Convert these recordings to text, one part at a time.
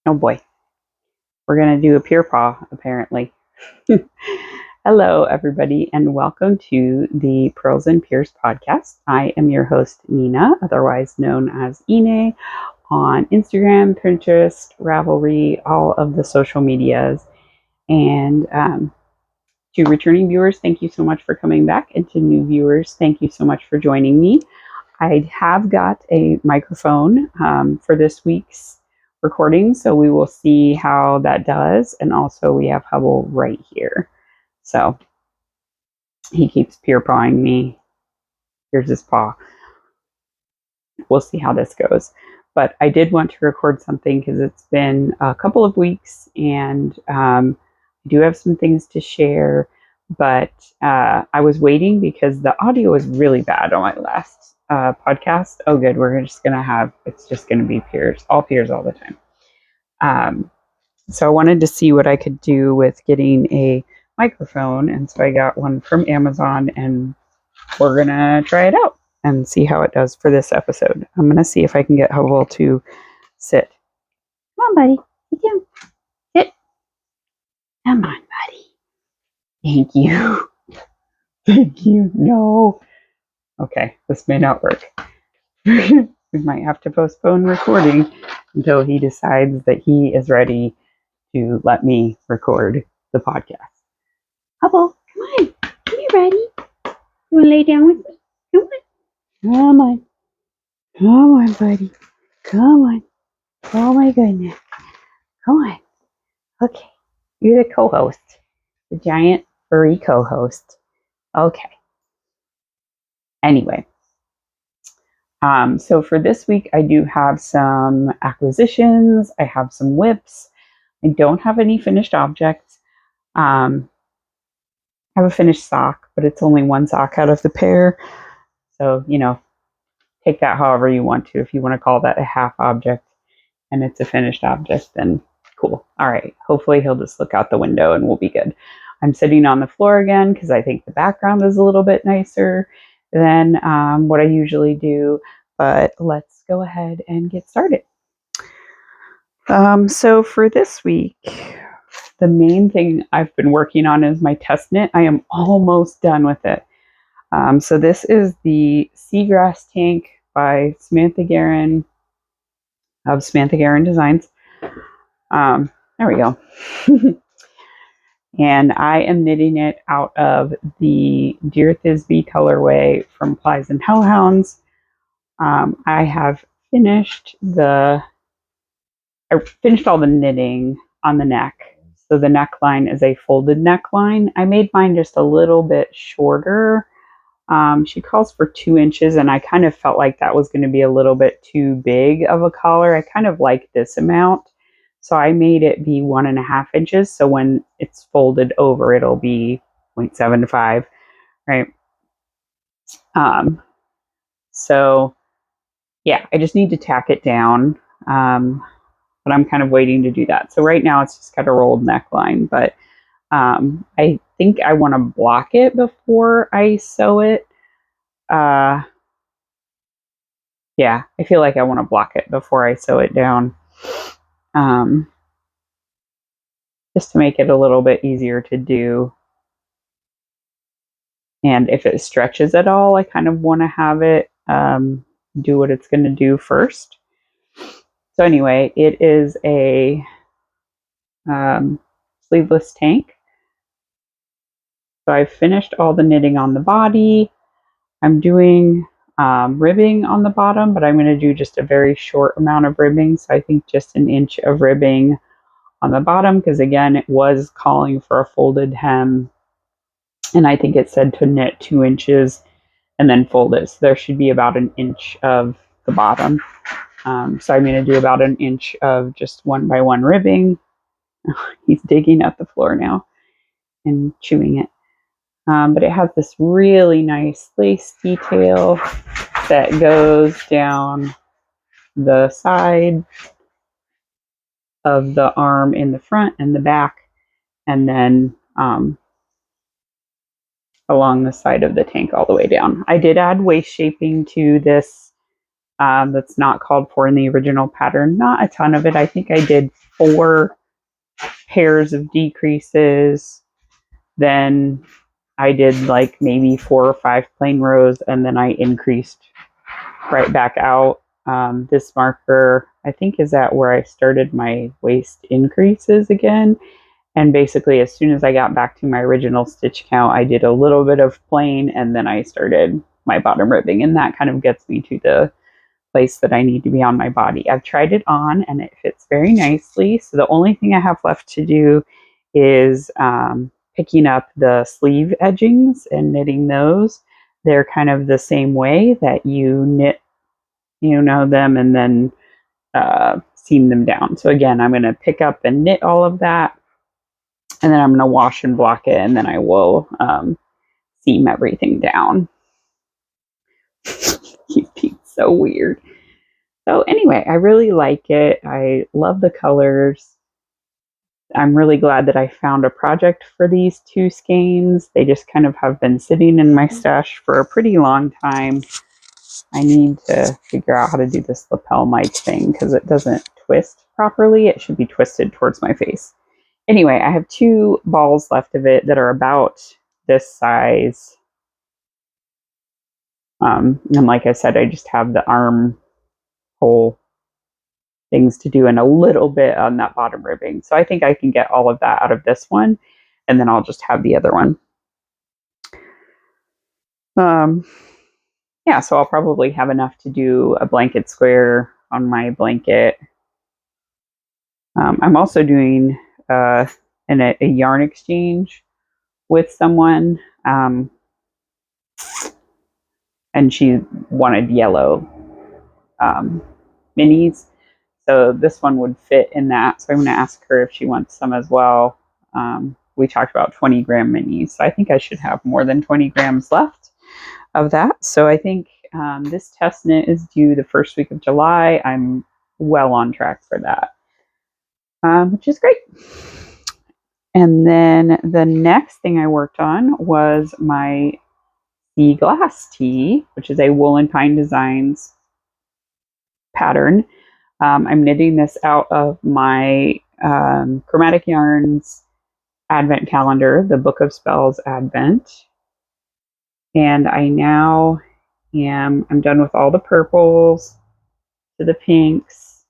Oh boy, we're going to do a peer paw, apparently. Hello, everybody, and welcome to the Purls and Pyrs podcast. I am your host, Nina, otherwise known as Ine, on Instagram, Pinterest, Ravelry, all of the social medias. And to returning viewers, thank you so much for coming back. And to new viewers, thank you so much for joining me. I have got a microphone for this week's recording, so we will see how that does. And also we have Hubble right here. So he keeps peer pawing me. Here's his paw. We'll see how this goes. But I did want to record something because it's been a couple of weeks and I do have some things to share. But I was waiting because the audio was really bad on my last podcast. Oh, good. It's just going to be peers, all the time. So I wanted to see what I could do with getting a microphone. And so I got one from Amazon and we're going to try it out and see how it does for this episode. I'm going to see if I can get Hubble to sit. Come on, buddy. Sit down. Sit. Come on, buddy. Thank you. Thank you. No. Okay, this may not work. We might have to postpone recording until he decides that he is ready to let me record the podcast. Hubble, come on. Are you ready? You want to lay down with me? Come on. Come on. Come on, buddy. Come on. Oh my goodness. Come on. Okay. You're the co-host. The giant furry co-host. Okay. Anyway. So for this week, I do have some acquisitions. I have some whips. I don't have any finished objects. I have a finished sock, but it's only one sock out of the pair. So, take that however you want to. If you want to call that a half object and it's a finished object, then cool. All right. Hopefully he'll just look out the window and we'll be good. I'm sitting on the floor again because I think the background is a little bit nicer than what I usually do. But let's go ahead and get started. So for this week, the main thing I've been working on is my test knit. I am almost done with it. So this is the Seagrass Tank by Samantha Guerin of Samantha Guerin Designs. There we go. And I am knitting it out of the Dear Thisbe colorway from Plies and Hellhounds. I have finished all the knitting on the neck. So the neckline is a folded neckline. I made mine just a little bit shorter. She calls for 2 inches, and I kind of felt like that was going to be a little bit too big of a collar. I kind of like this amount. So I made it be 1.5 inches. So when it's folded over, it'll be 0.75, right? So yeah, I just need to tack it down. But I'm kind of waiting to do that. So right now it's just got a rolled neckline, but I think I want to block it before I sew it. Yeah, I feel like I want to block it before I sew it down. Just to make it a little bit easier to do. And if it stretches at all, I kind of want to have it do what it's going to do first. So anyway, it is a sleeveless tank. So I've finished all the knitting on the body. I'm doing ribbing on the bottom, but I'm going to do just a very short amount of ribbing. So I think just 1 inch of ribbing on the bottom, because again, it was calling for a folded hem. And I think it said to knit 2 inches and then fold it. So there should be about 1 inch of the bottom. So I'm going to do about 1 inch of just 1x1 ribbing. He's digging at the floor now and chewing it. But it has this really nice lace detail that goes down the side of the arm in the front and the back, and then along the side of the tank all the way down. I did add waist shaping to this that's not called for in the original pattern. Not a ton of it. I think I did 4 pairs of decreases. Then I did like maybe 4 or 5 plain rows, and then I increased right back out. This marker, I think, is at where I started my waist increases again. And basically, as soon as I got back to my original stitch count, I did a little bit of plain, and then I started my bottom ribbing. And that kind of gets me to the place that I need to be on my body. I've tried it on, and it fits very nicely. So the only thing I have left to do is picking up the sleeve edgings and knitting those. They're kind of the same way that you knit, them and then seam them down. So again, I'm going to pick up and knit all of that, and then I'm going to wash and block it, and then I will seam everything down. He's being so weird. So anyway, I really like it. I love the colors. I'm really glad that I found a project for these 2 skeins. They just kind of have been sitting in my stash for a pretty long time. I need to figure out how to do this lapel mic thing because it doesn't twist properly. It should be twisted towards my face. Anyway, I have 2 balls left of it that are about this size. And like I said, I just have the armhole things to do and a little bit on that bottom ribbing. So I think I can get all of that out of this one, and then I'll just have the other one. Yeah, so I'll probably have enough to do a blanket square on my blanket. I'm also doing a yarn exchange with someone, and she wanted yellow minis. So this one would fit in that. So I'm going to ask her if she wants some as well. We talked about 20-gram minis. So I think I should have more than 20 grams left of that. So I think this test knit is due the first week of July. I'm well on track for that, which is great. And then the next thing I worked on was my Sea Glass tee, which is a Wool and Pine Designs pattern. I'm knitting this out of my Chromatic Yarns Advent Calendar, the Book of Spells Advent. And I now I'm done with all the purples, to the pinks,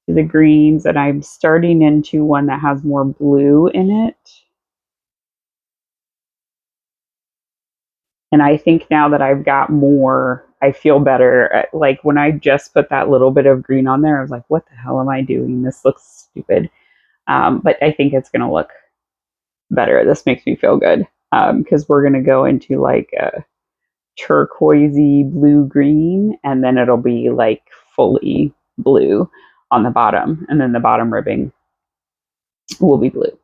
to the greens, and I'm starting into one that has more blue in it. And I think now that I've got more, I feel better. Like when I just put that little bit of green on there, I was like, what the hell am I doing? This looks stupid. But I think it's going to look better. This makes me feel good because we're going to go into like a turquoisey blue green, and then it'll be like fully blue on the bottom, and then the bottom ribbing will be blue.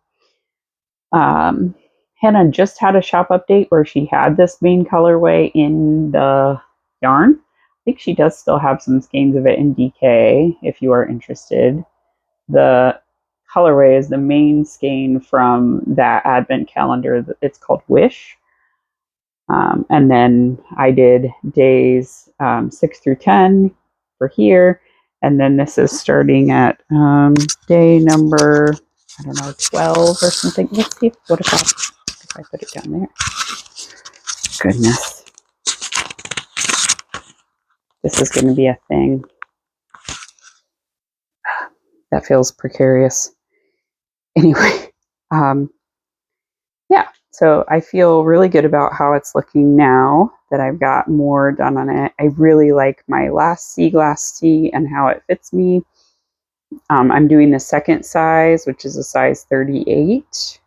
Hannah just had a shop update where she had this main colorway in the yarn. I think she does still have some skeins of it in DK if you are interested. The colorway is the main skein from that advent calendar. It's called Wish. And then I did days 6 through 10 for here. And then this is starting at day number, I don't know, 12 or something. Let's see what if I put it down there. Goodness. This is going to be a thing. That feels precarious. Anyway, yeah. So I feel really good about how it's looking now that I've got more done on it. I really like my last Sea Glass tee and how it fits me. I'm doing the second size, which is a size 38.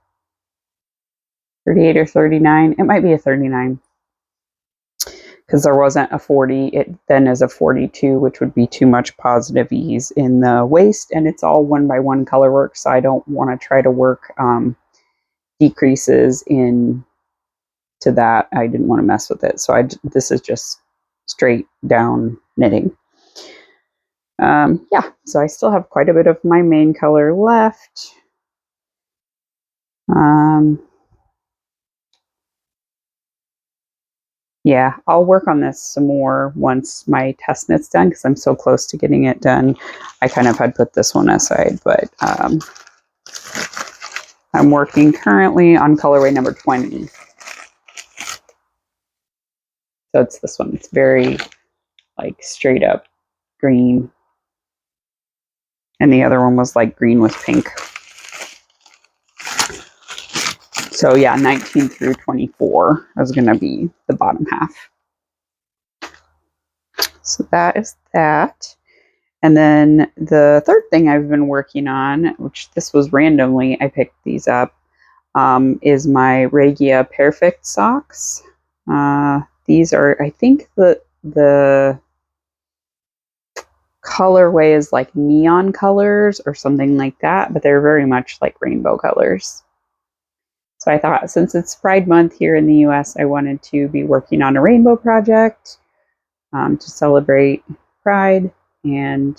38 or 39. It might be a 39 because there wasn't a 40. It then is a 42, which would be too much positive ease in the waist, and it's all 1x1 color work, so I don't want to try to work decreases in to that. I didn't want to mess with it, so this is just straight down knitting. Yeah, so I still have quite a bit of my main color left. Yeah, I'll work on this some more once my test knit's done because I'm so close to getting it done. I kind of had put this one aside, but I'm working currently on colorway number 20. So it's this one. It's very like straight up green. And the other one was like green with pink. So yeah, 19 through 24 is going to be the bottom half. So that is that. And then the third thing I've been working on, which this was randomly, I picked these up, is my Regia Perfect socks. These are, I think the colorway is like neon colors or something like that, but they're very much like rainbow colors. So I thought since it's Pride Month here in the US, I wanted to be working on a rainbow project to celebrate Pride. And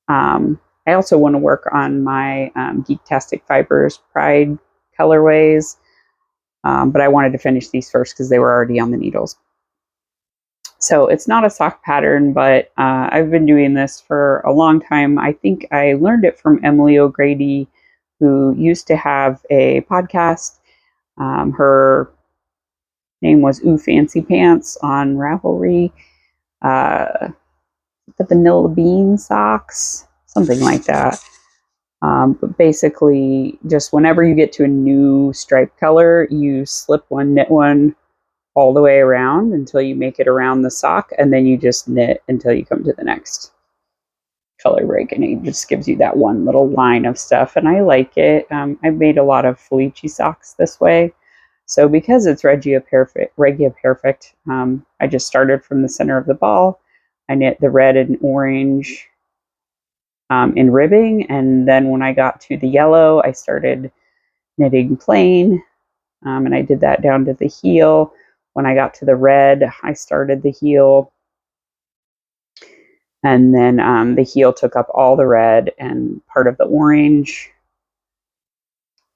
I also want to work on my Geektastic Fibers Pride colorways. But I wanted to finish these first because they were already on the needles. So it's not a sock pattern, but I've been doing this for a long time. I think I learned it from Emily O'Grady, who used to have a podcast. Her name was Ooh Fancy Pants on Ravelry. The Vanilla Bean socks, something like that. But basically, just whenever you get to a new stripe color, you slip one, knit one all the way around until you make it around the sock, and then you just knit until you come to the next color break, and it just gives you that one little line of stuff, and I like it. I've made a lot of Felici socks this way. So because it's Regia Perfect, I just started from the center of the ball. I knit the red and orange in ribbing, and then when I got to the yellow, I started knitting plain, and I did that down to the heel. When I got to the red, I started the heel, and then the heel took up all the red and part of the orange,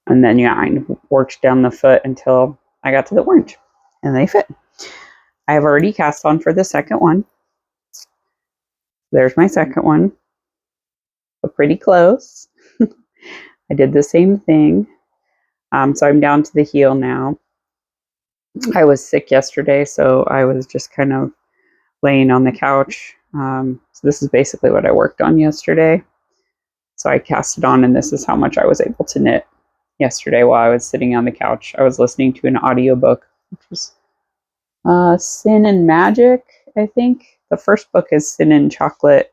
and then yeah, I worked down the foot until I got to the orange, and they fit. I have already cast on for the second one. There's my second one. But pretty close. I did the same thing. So I'm down to the heel now. I was sick yesterday, so I was just kind of laying on the couch. So this is basically what I worked on yesterday. So I cast it on, and this is how much I was able to knit yesterday while I was sitting on the couch. I was listening to an audiobook, which was Sin and Magic, I think. The first book is Sin and Chocolate.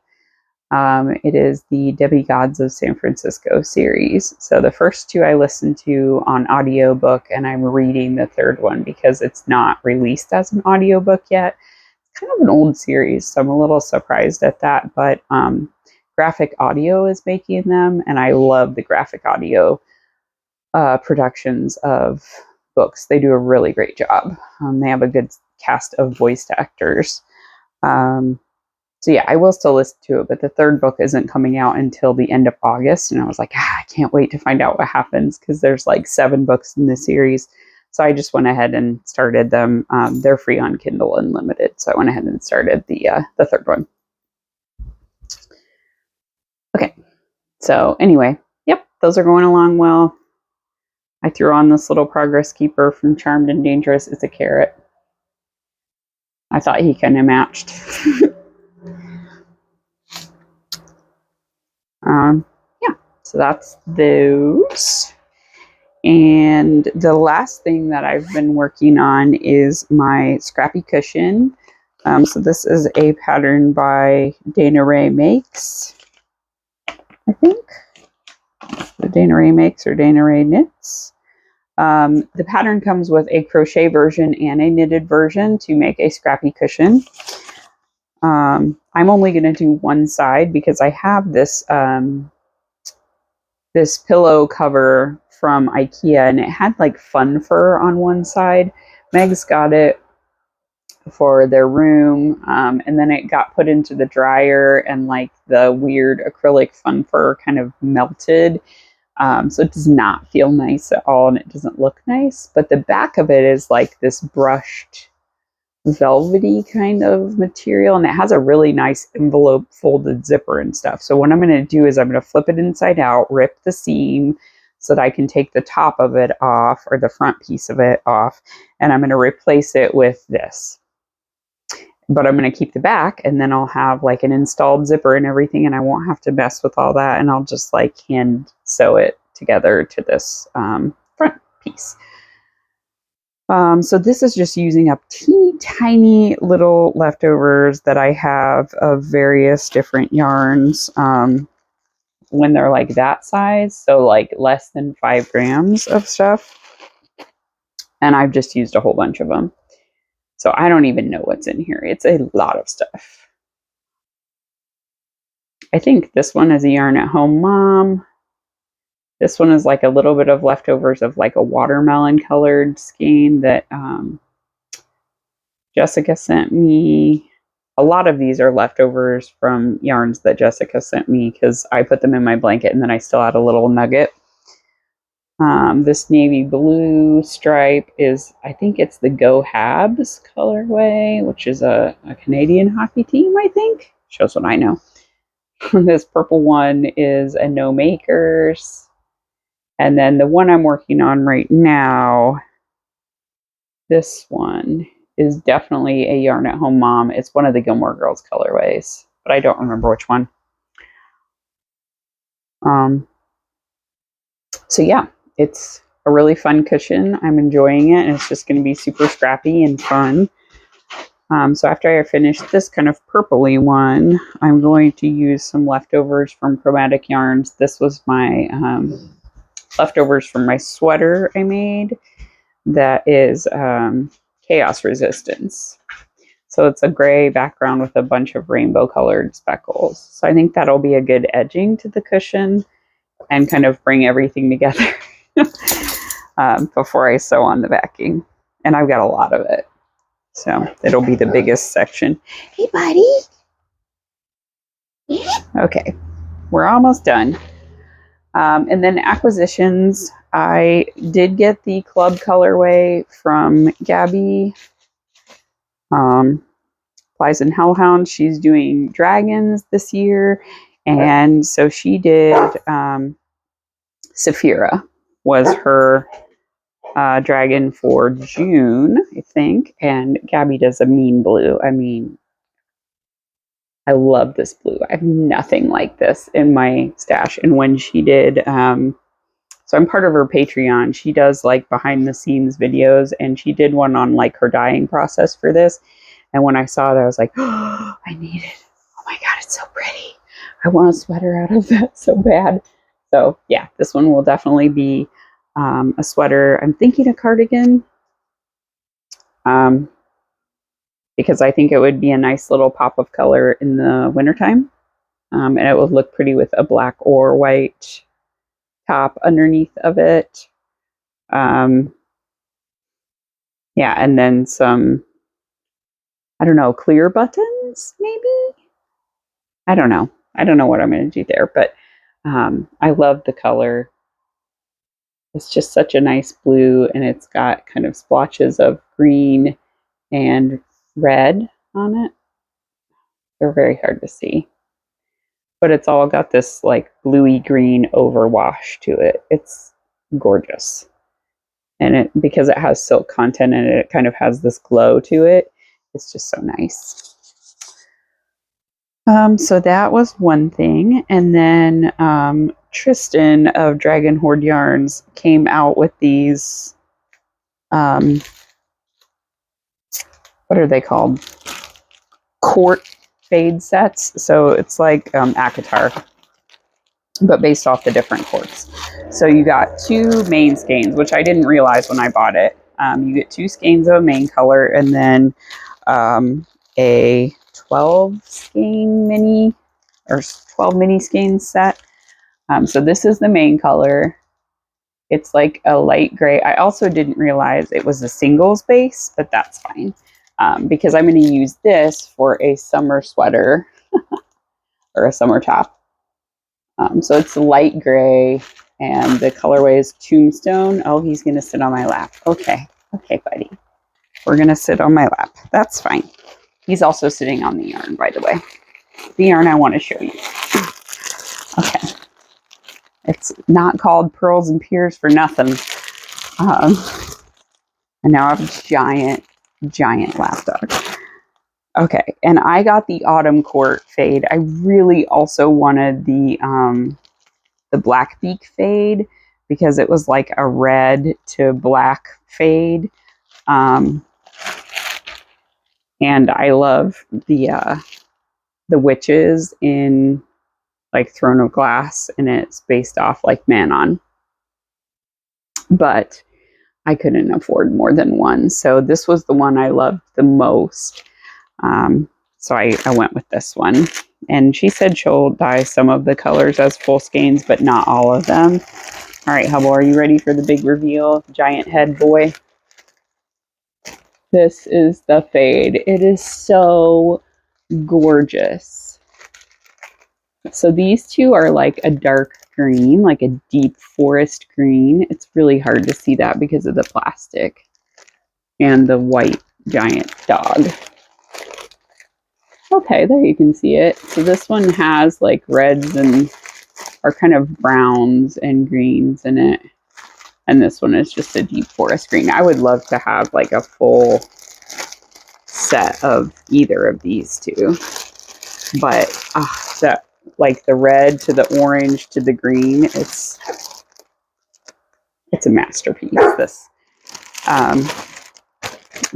It is the Demigods of San Francisco series. So the first two I listened to on audiobook, and I'm reading the third one because it's not released as an audiobook yet. It's kind of an old series, so I'm a little surprised at that, but Graphic Audio is making them, and I love the Graphic Audio productions of books. They do a really great job. They have a good cast of voice actors. So yeah, I will still listen to it, but the third book isn't coming out until the end of August, and I was like, I can't wait to find out what happens because there's like 7 books in the series. So I just went ahead and started them. They're free on Kindle Unlimited, so I went ahead and started the third one. Okay, so anyway, yep, those are going along well. I threw on this little progress keeper from Charmed and Dangerous. It's a carrot. I thought he kind of matched. Yeah, so that's those. And the last thing that I've been working on is my scrappy cushion. So this is a pattern by Dana Ray Makes, I think. Dana Ray Makes or Dana Ray Knits. The pattern comes with a crochet version and a knitted version to make a scrappy cushion. I'm only going to do one side because I have this this pillow cover from IKEA, and it had like fun fur on one side. Meg's got it for their room, and then it got put into the dryer, and like the weird acrylic fun fur kind of melted. So it does not feel nice at all, and it doesn't look nice. But the back of it is like this brushed velvety kind of material, and it has a really nice envelope folded zipper and stuff. So what I'm going to do is I'm going to flip it inside out, rip the seam so that I can take the top of it off, or the front piece of it off, and I'm going to replace it with this. But I'm going to keep the back, and then I'll have like an installed zipper and everything, and I won't have to mess with all that, and I'll just like hand sew it together to this front piece. So this is just using up teeny tiny little leftovers that I have of various different yarns when they're like that size, so like less than 5 grams of stuff. And I've just used a whole bunch of them. So I don't even know what's in here. It's a lot of stuff. I think this one is a Yarn at Home Mom. This one is like a little bit of leftovers of like a watermelon colored skein that Jessica sent me. A lot of these are leftovers from yarns that Jessica sent me because I put them in my blanket and then I still had a little nugget. This navy blue stripe is, I think it's the Go Habs colorway, which is a Canadian hockey team, I think. Shows what I know. This purple one is a No Makers. And then the one I'm working on right now, this one is definitely a Yarn at Home Mom. It's one of the Gilmore Girls colorways, but I don't remember which one. So yeah, it's a really fun cushion. I'm enjoying it, and it's just going to be super scrappy and fun. So after I finish this kind of purpley one, I'm going to use some leftovers from Chromatic Yarns. This was my leftovers from my sweater I made that is Chaos Resistance. So it's a gray background with a bunch of rainbow colored speckles. So I think that'll be a good edging to the cushion and kind of bring everything together before I sew on the backing. And I've got a lot of it. So it'll be the biggest section. Hey, buddy. Okay, we're almost done. And then acquisitions, I did get the club colorway from Gabby. Flies and Hellhound, she's doing dragons this year. And so she did, Saphira was her dragon for June, I think. And Gabby does a mean blue. I mean, I love this blue. I have nothing like this in my stash. And when she did, so I'm part of her Patreon. She does like behind the scenes videos, and she did one on like her dyeing process for this. And when I saw it, I was like, oh, I need it. Oh my God, it's so pretty. I want a sweater out of that so bad. So yeah, this one will definitely be a sweater. I'm thinking a cardigan. Because I think it would be a nice little pop of color in the wintertime. And it would look pretty with a black or white top underneath of it. Yeah, and then some, I don't know, clear buttons, maybe? I don't know. I don't know what I'm going to do there, but I love the color. It's just such a nice blue, and it's got kind of splotches of green and red on it. They're very hard to see. But it's all got this like bluey green overwash to it. It's gorgeous. And it, because it has silk content in it, it kind of has this glow to it. It's just so nice. So that was one thing. And then Tristan of Dragon Horde Yarns came out with these, what are they called? Court fade sets. So it's like Akatar, but based off the different courts. So you got 2 main skeins, which I didn't realize when I bought it. You get 2 skeins of a main color, and then a 12 skein mini, or 12 mini skein set. So this is the main color. It's like a light gray. I also didn't realize it was a singles base, but that's fine. Because I'm going to use this for a summer sweater or a summer top. So it's light gray, and the colorway is Tombstone. Oh, he's going to sit on my lap. Okay. Okay, buddy. We're going to sit on my lap. That's fine. He's also sitting on the yarn, by the way. The yarn I want to show you. Okay. It's not called Purls and Pyrs for nothing. And now I have a giant lapdog. Okay, and I got the Autumn Court fade. I really also wanted the Black Beak fade because it was like a red to black fade. And I love the witches in like Throne of Glass, and it's based off like Manon. But I couldn't afford more than one, so this was the one I loved the most. So I went with this one. And she said she'll dye some of the colors as full skeins, but not all of them. All right, Hubble, are you ready for the big reveal? Giant head boy. This is the fade. It is so gorgeous. So these two are like a dark green, like a deep forest green. It's really hard to see that because of the plastic and the white giant dog. Okay, there you can see it. So this one has like reds and are kind of browns and greens in it. And this one is just a deep forest green. I would love to have like a full set of either of these two. But that, like the red to the orange to the green, it's a masterpiece. This.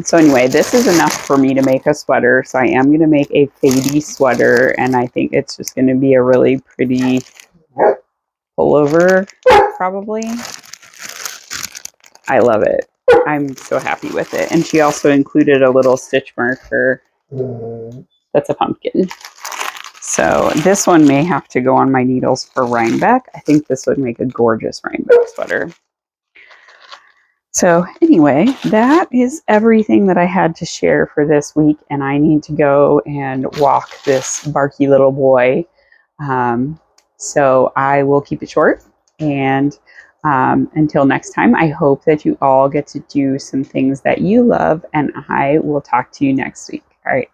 So anyway, this is enough for me to make a sweater. So I am going to make a fadey sweater, and I think it's just going to be a really pretty pullover, probably. I love it. I'm so happy with it. And she also included a little stitch marker. That's a pumpkin. So this one may have to go on my needles for Rhinebeck. I think this would make a gorgeous Rhinebeck sweater. So anyway, that is everything that I had to share for this week, and I need to go and walk this barky little boy. So I will keep it short, and until next time, I hope that you all get to do some things that you love, and I will talk to you next week. All right.